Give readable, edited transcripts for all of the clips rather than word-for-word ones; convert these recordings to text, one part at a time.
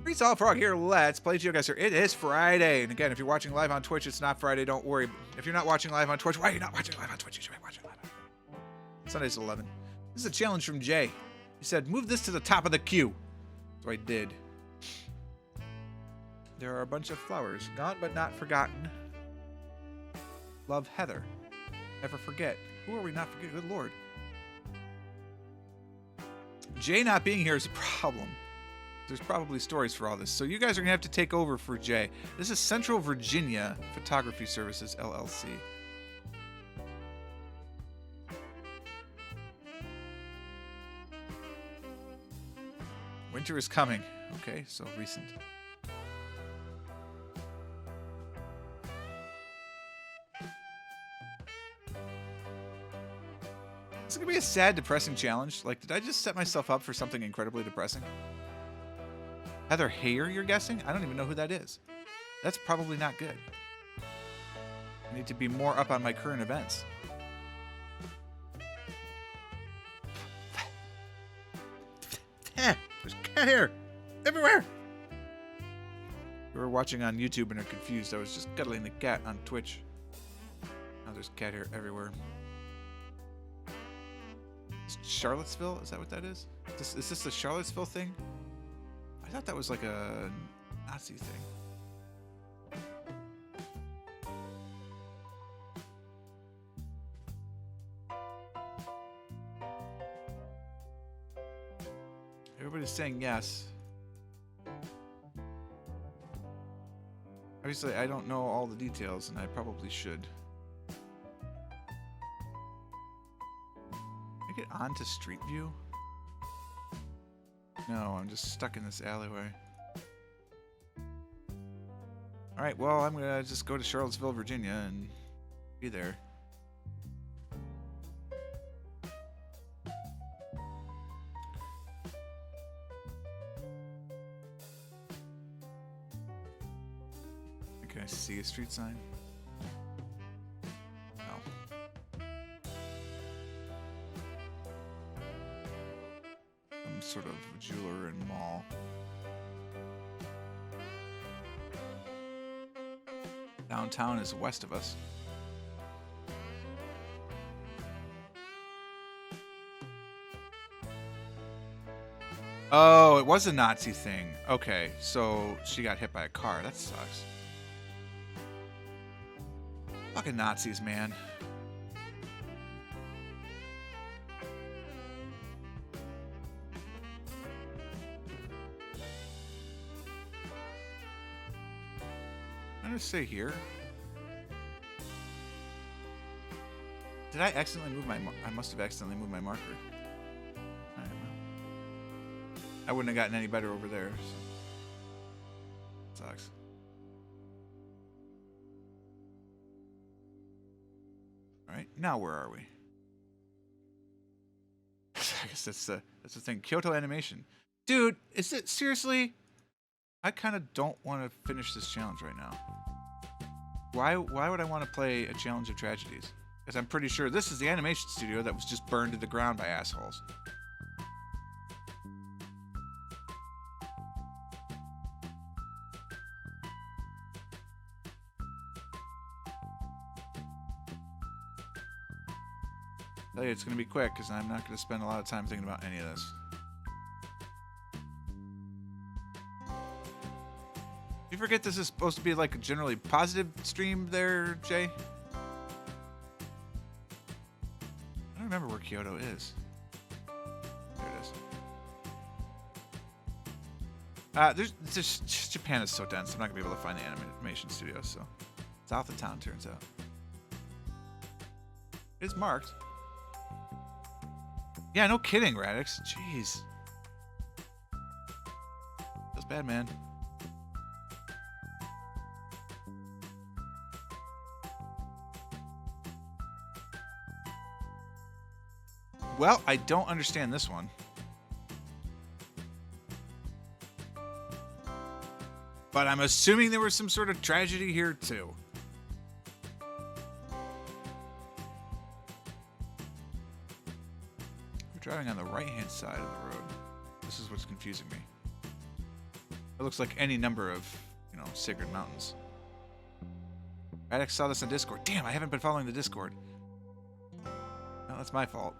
Freeze All Frog here. Let's play GeoGuessr. It is Friday. And again, if you're watching live on Twitch, it's not Friday. Don't worry. If you're not watching live on Twitch, why are you not watching live on Twitch? You should be watching live on Sunday's 11. This is a challenge from Jay. He said, move this to the top of the queue. So I did. There are a bunch of flowers. Gone but not forgotten. Love Heather. Never forget. Who are we not forgetting? Good Lord. Jay not being here is a problem. There's probably stories for all this. So you guys are going to have to take over for Jay. This is Central Virginia Photography Services, LLC. Winter is coming. Okay, so recent. It's going to be a sad, depressing challenge. Like, did I just set myself up for something incredibly depressing? Heather Hayer, you're guessing? I don't even know who that is. That's probably not good. I need to be more up on my current events. There's cat hair everywhere. If you were watching on YouTube and are confused, I was just cuddling the cat on Twitch. Now there's cat hair everywhere. Charlottesville? Is that what that is? Is this the Charlottesville thing? I thought that was like a Nazi thing. Everybody's saying yes. Obviously, I don't know all the details, and I probably should. Get onto Street View? No, I'm just stuck in this alleyway. Alright, well, I'm gonna just go to Charlottesville, Virginia, and be there. Can I see a street sign? Sort of jeweler and mall. Downtown is west of us. Oh, it was a Nazi thing. Okay, so she got hit by a car. That sucks. Fucking Nazis, man. I'm gonna say here. Did I accidentally move my? I must have accidentally moved my marker. I don't know. I wouldn't have gotten any better over there. So. Sucks. All right, now where are we? I guess that's the thing. Kyoto Animation, dude. Is it seriously? I kind of don't want to finish this challenge right now. Why would I want to play a challenge of tragedies? Because I'm pretty sure this is the animation studio that was just burned to the ground by assholes. I tell you, it's going to be quick because I'm not going to spend a lot of time thinking about any of this. You forget this is supposed to be like a generally positive stream there, Jay? I don't remember where Kyoto is. There it is. Just Japan is so dense. I'm not gonna be able to find the animation studio. So south of town, turns out. It's marked. Yeah, no kidding, Radix. Jeez. Feels bad, man. Well, I don't understand this one. But I'm assuming there was some sort of tragedy here, too. We're driving on the right-hand side of the road. This is what's confusing me. It looks like any number of, you know, sacred mountains. Radix saw this on Discord. Damn, I haven't been following the Discord. No, that's my fault.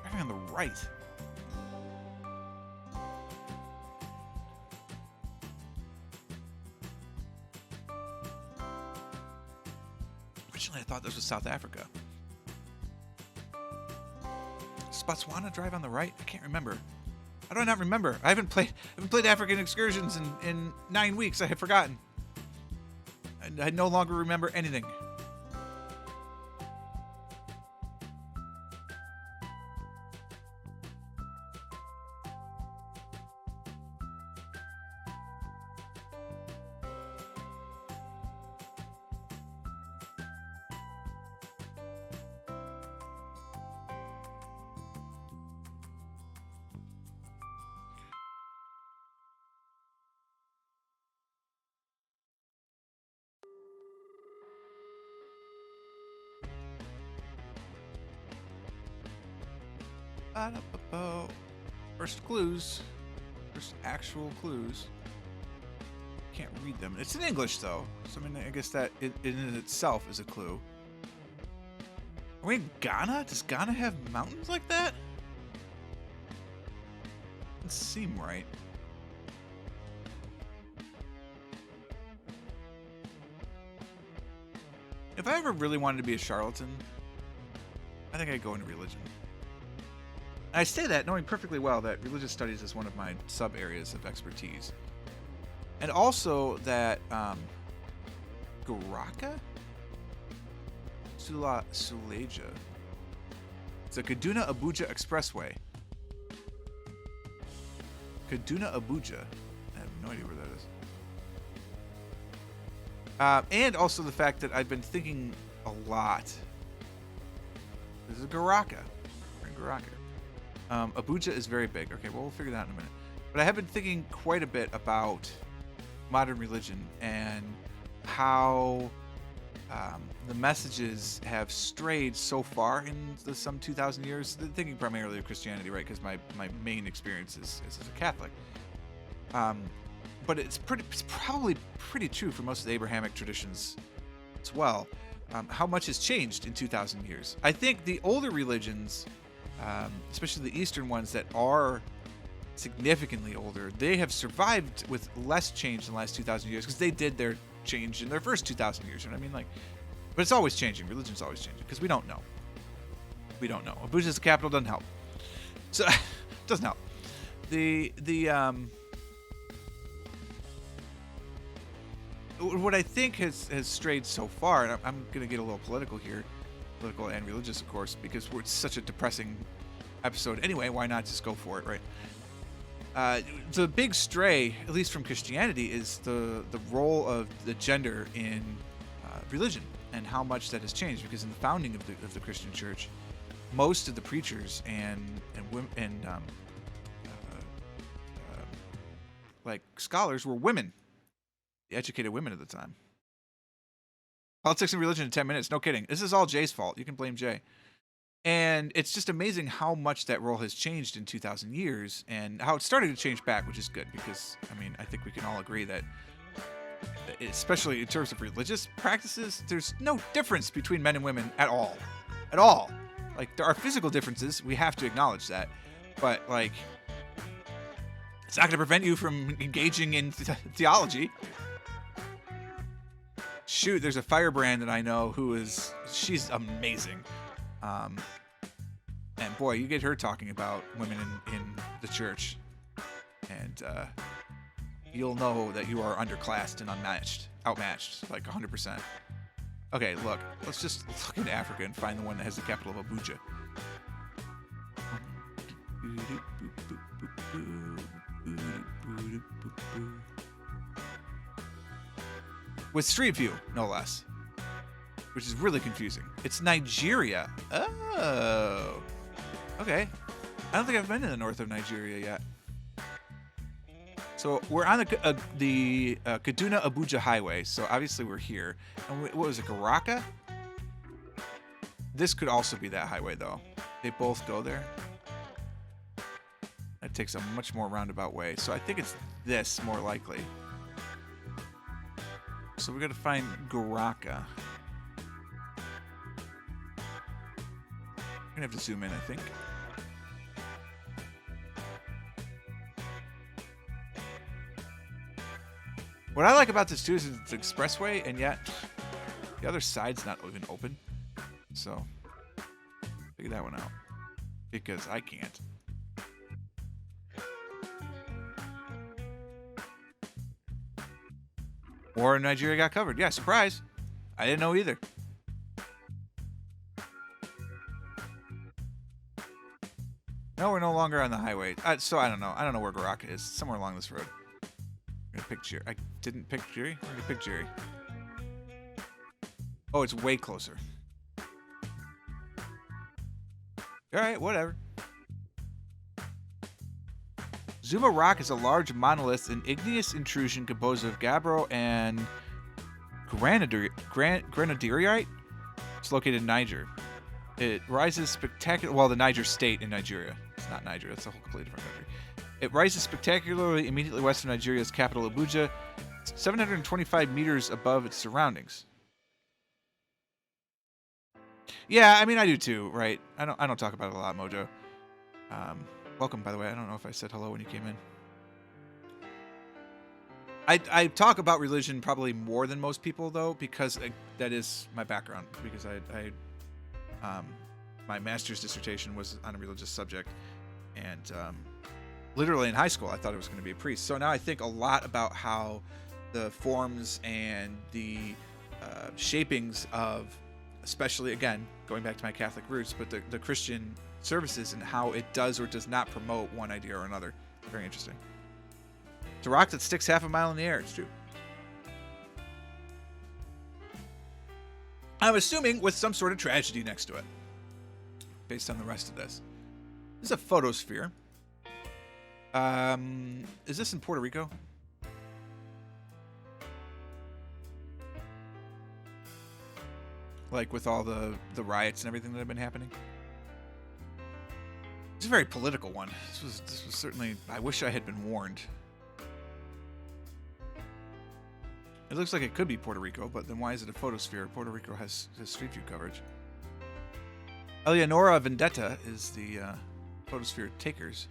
Driving on the right. Originally, I thought this was South Africa. Botswana drive on the right? I can't remember. How do I not remember? I haven't played African excursions in 9 weeks. I have forgotten. I no longer remember anything. First clues. First actual clues. Can't read them. It's in English, though. So, I mean, I guess that in itself is a clue. Are we in Ghana? Does Ghana have mountains like that? Doesn't seem right. If I ever really wanted to be a charlatan, I think I'd go into religion. I say that knowing perfectly well that religious studies is one of my sub-areas of expertise. And also that Garaka? Suleja. It's a Kaduna-Abuja Expressway. Kaduna-Abuja. I have no idea where that is. And also the fact that I've been thinking a lot. This is Garaka. We're in Garaka. Abuja is very big. Okay, well, we'll figure that out in a minute. But I have been thinking quite a bit about modern religion and how the messages have strayed so far in some 2,000 years. Thinking primarily of Christianity, right? Because my main experience is as a Catholic. But it's probably pretty true for most of the Abrahamic traditions as well. How much has changed in 2,000 years? I think the older religions, especially the Eastern ones that are significantly older, they have survived with less change in the last 2,000 years because they did their change in their first 2,000 years. You know what I mean? Like, but it's always changing. Religion's always changing because we don't know. We don't know. Abuja's the capital, doesn't help. So, doesn't help. What I think has strayed so far, and I'm going to get a little political here, political and religious, of course, because it's such a depressing episode anyway. Why not just go for it, right? The big stray, at least from Christianity, is the role of the gender in religion and how much that has changed. Because in the founding of the Christian Church, most of the preachers and like scholars were women, the educated women at the time. Politics and religion in 10 minutes. No kidding. This is all Jay's fault. You can blame Jay. And it's just amazing how much that role has changed in 2,000 years and how it started to change back, which is good because, I mean, I think we can all agree that, especially in terms of religious practices, there's no difference between men and women at all. At all. Like, there are physical differences. We have to acknowledge that. But, like, it's not going to prevent you from engaging in theology. Shoot, there's a firebrand that I know she's amazing. And boy, you get her talking about women in the church, and you'll know that you are underclassed and outmatched, like 100%. Okay, look, let's just look into Africa and find the one that has the capital of Abuja. With Street View, no less. Which is really confusing. It's Nigeria. Oh. Okay. I don't think I've been in the north of Nigeria yet. So we're on the Kaduna Abuja Highway. So obviously we're here. And what was it, Garaka? This could also be that highway though. They both go there. That takes a much more roundabout way. So I think it's this more likely. So we're gonna find Garaka. We're gonna have to zoom in, I think. What I like about this too is it's an expressway, and yet the other side's not even open. So figure that one out because I can't. War in Nigeria got covered. Yeah, surprise. I didn't know either. No, we're no longer on the highway. So I don't know. I don't know where Garaka is. Somewhere along this road. I'm gonna pick Jerry. I didn't pick Jerry. I'm gonna pick Jerry. Oh, it's way closer. Alright, whatever. Zuma Rock is a large monolith, an igneous intrusion composed of gabbro and granodiorite. It's located in Niger. It rises spectacular. Well, the Niger state in Nigeria. It's not Niger. That's a whole completely different country. It rises spectacularly immediately west of Nigeria's capital, Abuja, 725 meters above its surroundings. Yeah, I mean, I do too, right? I don't talk about it a lot, Mojo. Welcome, by the way. I don't know if I said hello when you came in. I talk about religion probably more than most people, though, because that is my background. Because my master's dissertation was on a religious subject, and literally in high school, I thought I was going to be a priest. So now I think a lot about how the forms and the shapings of, especially, again, going back to my Catholic roots, but the Christian services and how it does or does not promote one idea or another. Very interesting. It's a rock that sticks half a mile in the air. It's true. I'm assuming with some sort of tragedy next to it, based on the rest of this. This is a photosphere. Is this in Puerto Rico? Like with all the riots and everything that have been happening? It's a very political one. This was certainly... I wish I had been warned. It looks like it could be Puerto Rico, but then why is it a photosphere? Puerto Rico has Street View coverage. Eleonora Vendetta is the photosphere takers.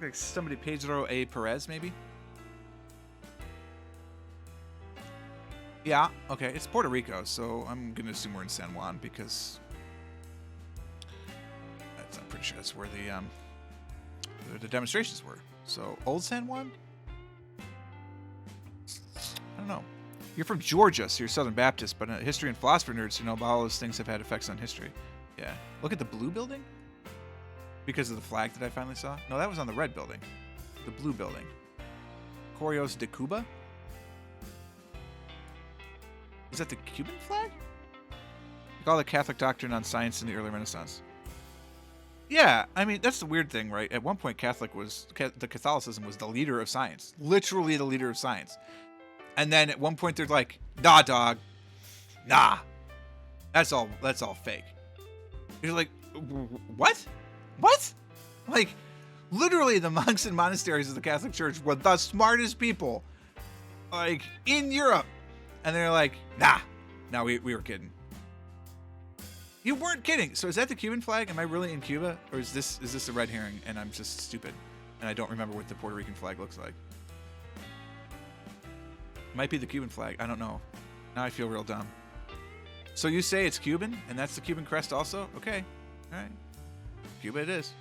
Like somebody Pedro A. Perez, maybe? Yeah, okay. It's Puerto Rico, so I'm going to assume we're in San Juan because... I'm pretty sure that's where the demonstrations were. So, Old San Juan? I don't know. You're from Georgia, so you're Southern Baptist, but history and philosophy nerds who know about all those things have had effects on history. Yeah. Look at the blue building? Because of the flag that I finally saw? No, that was on the red building. The blue building. Correos de Cuba? Is that the Cuban flag? Like all the Catholic doctrine on science in the early Renaissance. Yeah, I mean, that's the weird thing, right? At one point, the Catholicism was the leader of science. Literally the leader of science. And then at one point, they're like, nah, dog. Nah. That's all fake. You're like, what? What? Like, literally the monks and monasteries of the Catholic Church were the smartest people, like, in Europe. And they're like, nah. No, we were kidding. You weren't kidding. So is that the Cuban flag? Am I really in Cuba? Or is this a red herring and I'm just stupid and I don't remember what the Puerto Rican flag looks like? Might be the Cuban flag. I don't know. Now I feel real dumb. So you say it's Cuban and that's the Cuban crest also? Okay. All right. Cuba it is.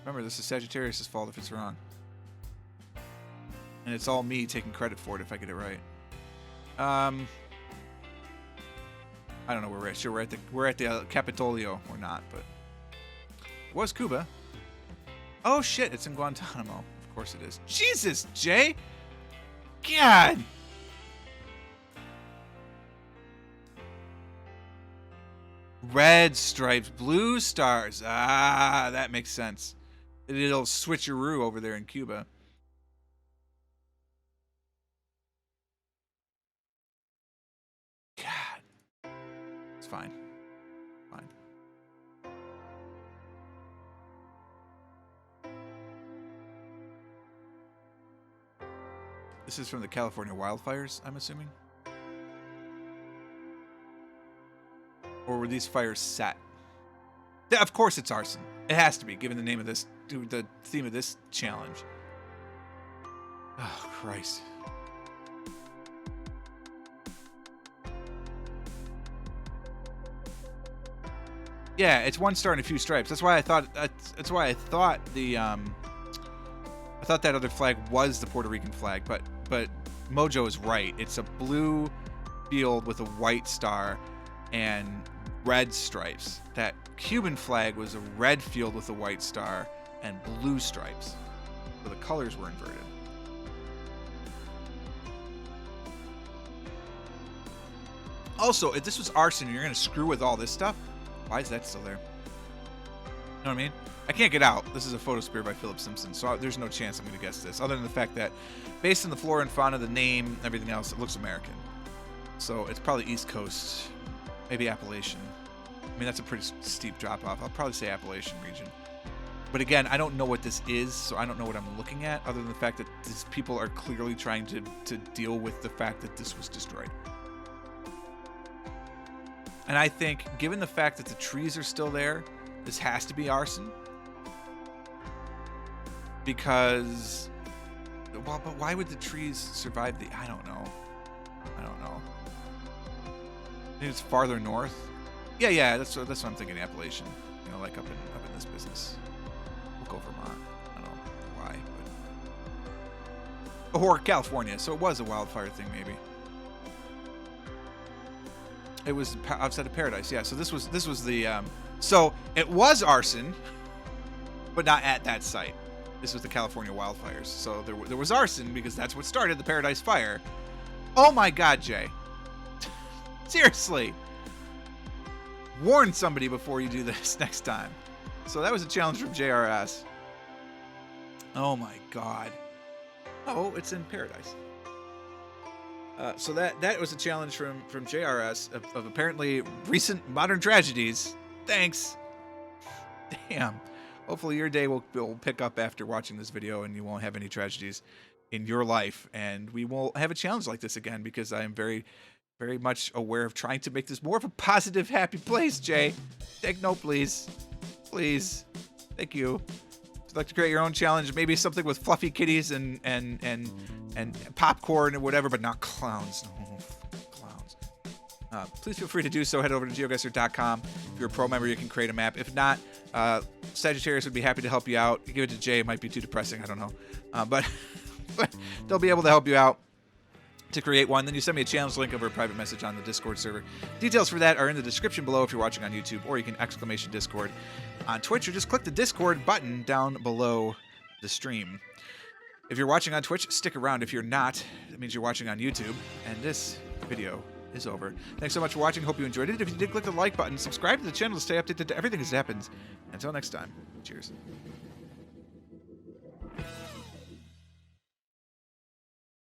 Remember, this is Sagittarius' fault if it's wrong. And it's all me taking credit for it if I get it right. I don't know where we're at. Sure, we're at the Capitolio or not, but it was Cuba. Oh shit, it's in Guantanamo. Of course it is. Jesus, Jay. God. Red stripes, blue stars. Ah, that makes sense. A little switcheroo over there in Cuba. fine. Fine. This is from the California wildfires, I'm assuming? Or were these fires set? Yeah, of course it's arson. It has to be, given the name of this, the theme of this challenge. Oh, Christ. Yeah, it's 1 star and a few stripes. That's why I thought. That's why I thought the. I thought that other flag was the Puerto Rican flag, but Mojo is right. It's a blue field with a white star and red stripes. That Cuban flag was a red field with a white star and blue stripes. So the colors were inverted. Also, if this was arson and you're going to screw with all this stuff, why is that still there? You know what I mean? I can't get out. This is a Photosphere by Philip Simpson, so there's no chance I'm going to guess this, other than the fact that, based on the flora and fauna, the name, everything else, it looks American. So it's probably East Coast, maybe Appalachian. I mean, that's a pretty steep drop-off. I'll probably say Appalachian region. But again, I don't know what this is, so I don't know what I'm looking at, other than the fact that these people are clearly trying to deal with the fact that this was destroyed. And I think, given the fact that the trees are still there, this has to be arson. Because, well, but why would the trees survive the? I don't know. I think it's farther north. Yeah, that's what I'm thinking. Appalachian, you know, like up in this business. We'll go Vermont. I don't know why, but or California. So it was a wildfire thing, maybe. It was outside of Paradise. Yeah. So this was the. So it was arson, but not at that site. This was the California wildfires. So there was arson because that's what started the Paradise Fire. Oh my God, Jay. Seriously. Warn somebody before you do this next time. So that was a challenge from JRS. Oh my God. Oh, it's in Paradise. So that was a challenge from JRS of apparently recent modern tragedies. Thanks. Damn. Hopefully your day will pick up after watching this video and you won't have any tragedies in your life. And we won't have a challenge like this again because I am very, very much aware of trying to make this more of a positive, happy place, Jay. Take note, please. Please. Thank you. If you'd like to create your own challenge, maybe something with fluffy kitties and popcorn or whatever, but not clowns. No, clowns. Please feel free to do so. Head over to GeoGuessr.com. If you're a pro member, you can create a map. If not, Sagittarius would be happy to help you out. You give it to Jay, it might be too depressing. I don't know. But they'll be able to help you out to create one. Then you send me a challenge link over a private message on the Discord server. Details for that are in the description below if you're watching on YouTube, or you can exclamation Discord on Twitch, or just click the Discord button down below the stream. If you're watching on Twitch, stick around. If you're not, that means you're watching on YouTube. And this video is over. Thanks so much for watching. Hope you enjoyed it. If you did, click the like button. Subscribe to the channel to stay updated to everything that happens. Until next time, cheers.